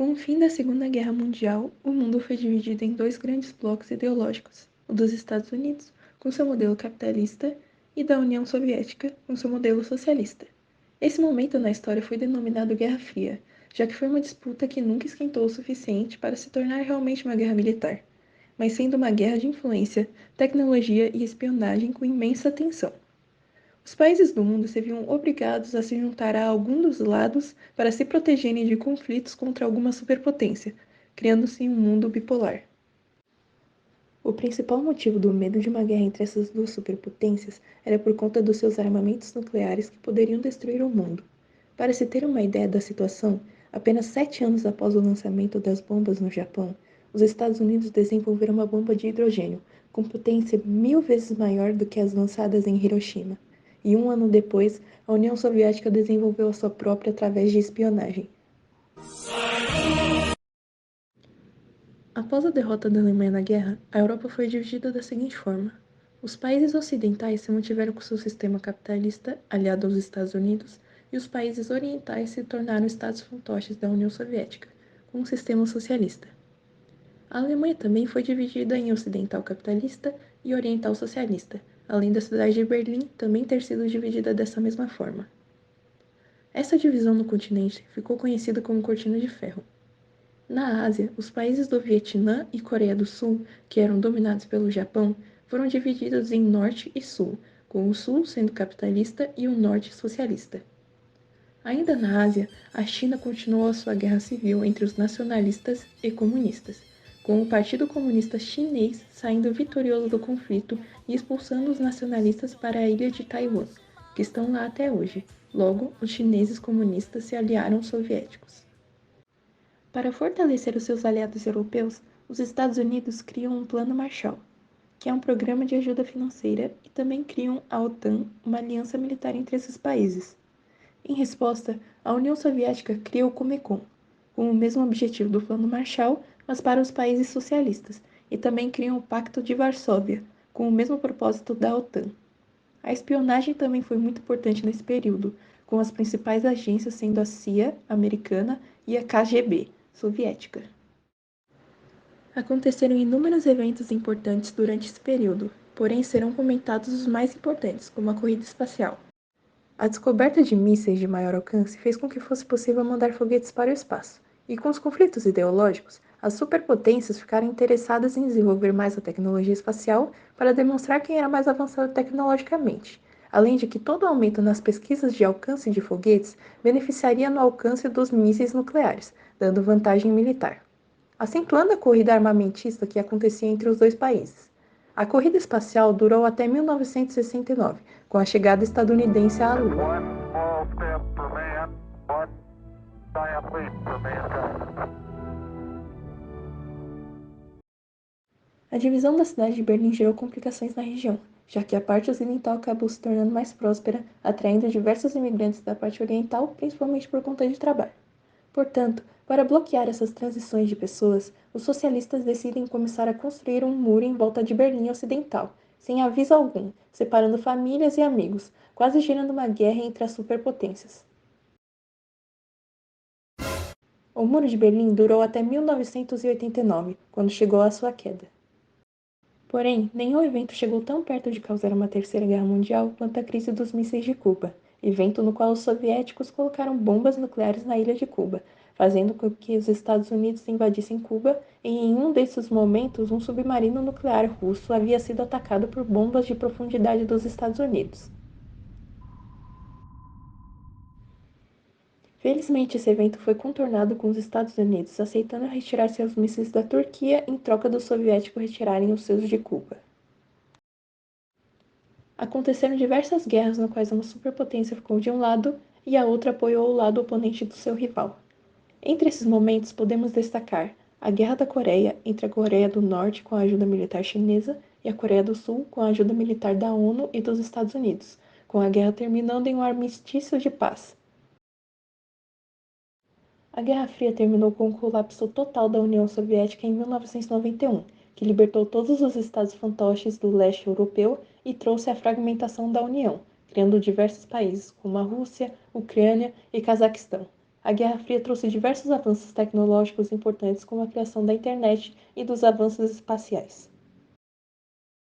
Com o fim da Segunda Guerra Mundial, o mundo foi dividido em dois grandes blocos ideológicos: o dos Estados Unidos, com seu modelo capitalista, e da União Soviética, com seu modelo socialista. Esse momento na história foi denominado Guerra Fria, já que foi uma disputa que nunca esquentou o suficiente para se tornar realmente uma guerra militar, mas sendo uma guerra de influência, tecnologia e espionagem com imensa tensão. Os países do mundo se viam obrigados a se juntar a algum dos lados para se protegerem de conflitos contra alguma superpotência, criando-se um mundo bipolar. O principal motivo do medo de uma guerra entre essas duas superpotências era por conta dos seus armamentos nucleares que poderiam destruir o mundo. Para se ter uma ideia da situação, apenas 7 anos após o lançamento das bombas no Japão, os Estados Unidos desenvolveram uma bomba de hidrogênio, com potência 1000 vezes maior do que as lançadas em Hiroshima. E um ano depois, a União Soviética desenvolveu a sua própria através de espionagem. Após a derrota da Alemanha na guerra, a Europa foi dividida da seguinte forma: os países ocidentais se mantiveram com seu sistema capitalista, aliado aos Estados Unidos, e os países orientais se tornaram estados fantoches da União Soviética, com um sistema socialista. A Alemanha também foi dividida em ocidental capitalista e oriental socialista, além da cidade de Berlim também ter sido dividida dessa mesma forma. Essa divisão no continente ficou conhecida como Cortina de Ferro. Na Ásia, os países do Vietnã e Coreia do Sul, que eram dominados pelo Japão, foram divididos em Norte e Sul, com o Sul sendo capitalista e o Norte socialista. Ainda na Ásia, a China continuou a sua guerra civil entre os nacionalistas e comunistas, com o Partido Comunista Chinês saindo vitorioso do conflito e expulsando os nacionalistas para a ilha de Taiwan, que estão lá até hoje. Logo, os chineses comunistas se aliaram aos soviéticos. Para fortalecer os seus aliados europeus, os Estados Unidos criam um Plano Marshall, que é um programa de ajuda financeira, e também criam a OTAN, uma aliança militar entre esses países. Em resposta, a União Soviética cria o Comecon, com o mesmo objetivo do Plano Marshall, mas para os países socialistas, e também criam o Pacto de Varsóvia, com o mesmo propósito da OTAN. A espionagem também foi muito importante nesse período, com as principais agências sendo a CIA, americana, e a KGB, soviética. Aconteceram inúmeros eventos importantes durante esse período, porém serão comentados os mais importantes, como a corrida espacial. A descoberta de mísseis de maior alcance fez com que fosse possível mandar foguetes para o espaço, e com os conflitos ideológicos, as superpotências ficaram interessadas em desenvolver mais a tecnologia espacial para demonstrar quem era mais avançado tecnologicamente, além de que todo aumento nas pesquisas de alcance de foguetes beneficiaria no alcance dos mísseis nucleares, dando vantagem militar, acentuando a corrida armamentista que acontecia entre os dois países. A corrida espacial durou até 1969, com a chegada estadunidense à Lua. A divisão da cidade de Berlim gerou complicações na região, já que a parte ocidental acabou se tornando mais próspera, atraindo diversos imigrantes da parte oriental, principalmente por conta de trabalho. Portanto, para bloquear essas transições de pessoas, os socialistas decidem começar a construir um muro em volta de Berlim Ocidental, sem aviso algum, separando famílias e amigos, quase gerando uma guerra entre as superpotências. O Muro de Berlim durou até 1989, quando chegou à sua queda. Porém, nenhum evento chegou tão perto de causar uma terceira guerra mundial quanto a crise dos mísseis de Cuba, evento no qual os soviéticos colocaram bombas nucleares na ilha de Cuba, fazendo com que os Estados Unidos invadissem Cuba, e em um desses momentos um submarino nuclear russo havia sido atacado por bombas de profundidade dos Estados Unidos. Felizmente, esse evento foi contornado com os Estados Unidos aceitando retirar seus mísseis da Turquia em troca dos soviéticos retirarem os seus de Cuba. Aconteceram diversas guerras no quais uma superpotência ficou de um lado e a outra apoiou o lado oponente do seu rival. Entre esses momentos podemos destacar a Guerra da Coreia, entre a Coreia do Norte com a ajuda militar chinesa e a Coreia do Sul com a ajuda militar da ONU e dos Estados Unidos, com a guerra terminando em um armistício de paz. A Guerra Fria terminou com o colapso total da União Soviética em 1991, que libertou todos os estados fantoches do leste europeu e trouxe a fragmentação da União, criando diversos países, como a Rússia, Ucrânia e Cazaquistão. A Guerra Fria trouxe diversos avanços tecnológicos importantes, como a criação da internet e dos avanços espaciais.